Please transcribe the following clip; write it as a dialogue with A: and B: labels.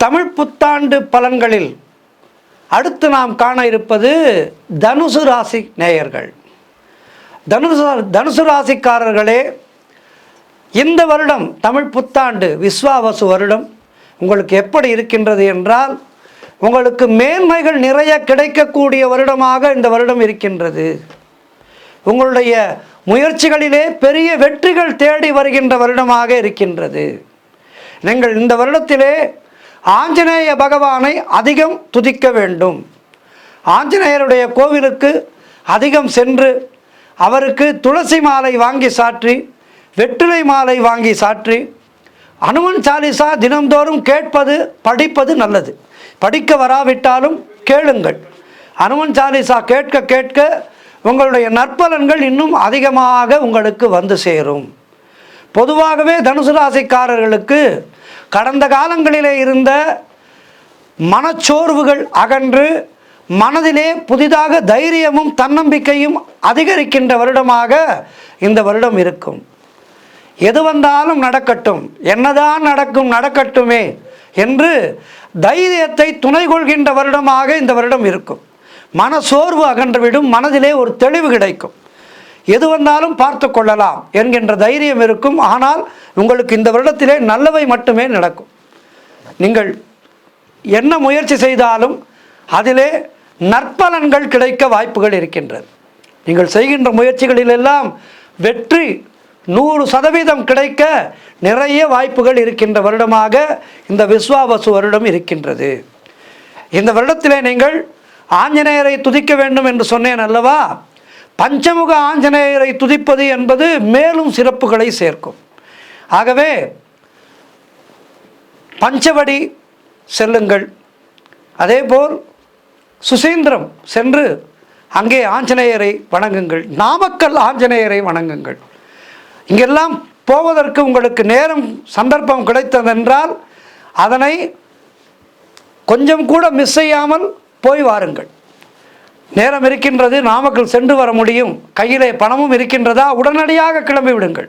A: தமிழ் புத்தாண்டு பலன்களில் அடுத்து நாம் காண இருப்பது தனுசு ராசி நேயர்கள். தனுசு ராசிக்காரர்களே, இந்த வருடம் தமிழ் புத்தாண்டு விஸ்வாவசு வருடம் உங்களுக்கு எப்படி இருக்கின்றது என்றால், உங்களுக்கு மேன்மைகள் நிறைய கிடைக்கக்கூடிய வருடமாக இந்த வருடம் இருக்கின்றது. உங்களுடைய முயற்சிகளிலே பெரிய வெற்றிகள் தேடி வருகின்ற வருடமாக இருக்கின்றது. நீங்கள் இந்த வருடத்திலே ஆஞ்சநேய பகவானை அதிகம் துதிக்க வேண்டும். ஆஞ்சநேயருடைய கோவிலுக்கு அதிகம் சென்று அவருக்கு துளசி மாலை வாங்கி சாற்றி, வெற்றிலை மாலை வாங்கி சாற்றி, அனுமன் சாலிசா தினந்தோறும் கேட்பது படிப்பது நல்லது. படிக்க வராவிட்டாலும் கேளுங்கள். அனுமன் சாலிசா கேட்க கேட்க உங்களுடைய நற்பலன்கள் இன்னும் அதிகமாக உங்களுக்கு வந்து சேரும். பொதுவாகவே தனுசு ராசிக்காரர்களுக்கு கடந்த காலங்களிலே இருந்த மனச்சோர்வுகள் அகன்று மனதிலே புதிதாக தைரியமும் தன்னம்பிக்கையும் அதிகரிக்கின்ற வருடமாக இந்த வருடம் இருக்கும். எது வந்தாலும் நடக்கட்டும், என்னதான் நடக்கும் நடக்கட்டுமே என்று தைரியத்தை துணை கொள்கின்ற வருடமாக இந்த வருடம் இருக்கும். மனசோர்வு அகன்றுவிடும், மனதிலே ஒரு தெளிவு கிடைக்கும். எது வந்தாலும் பார்த்து கொள்ளலாம் என்கின்ற தைரியம் இருக்கும். ஆனால் உங்களுக்கு இந்த வருடத்திலே நல்லவை மட்டுமே நடக்கும். நீங்கள் என்ன முயற்சி செய்தாலும் அதிலே நற்பலன்கள் கிடைக்க வாய்ப்புகள் இருக்கின்றது. நீங்கள் செய்கின்ற முயற்சிகளிலெல்லாம் வெற்றி 100% கிடைக்க நிறைய வாய்ப்புகள் இருக்கின்ற வருடமாக இந்த விஸ்வாவசு வருடம் இருக்கின்றது. இந்த வருடத்திலே நீங்கள் ஆஞ்சநேயரை துதிக்க வேண்டும் என்று சொன்னேன் அல்லவா? பஞ்சமுக ஆஞ்சநேயரை துதிப்பது என்பது மேலும் சிறப்புகளை சேர்க்கும். ஆகவே பஞ்சவடி செல்லுங்கள். அதேபோல் சுசீந்திரம் சென்று அங்கே ஆஞ்சநேயரை வணங்குங்கள். நாமக்கல் ஆஞ்சநேயரை வணங்குங்கள். இங்கெல்லாம் போவதற்கு உங்களுக்கு நேரம் சந்தர்ப்பம் கிடைத்ததென்றால் அதனை கொஞ்சம் கூட மிஸ் செய்யாமல் போய் வாருங்கள். நேரம் இருக்கின்றது, நாமக்கல் சென்று வர முடியும், கையிலே பணமும் இருக்கின்றதா, உடனடியாக கிளம்பி விடுங்கள்.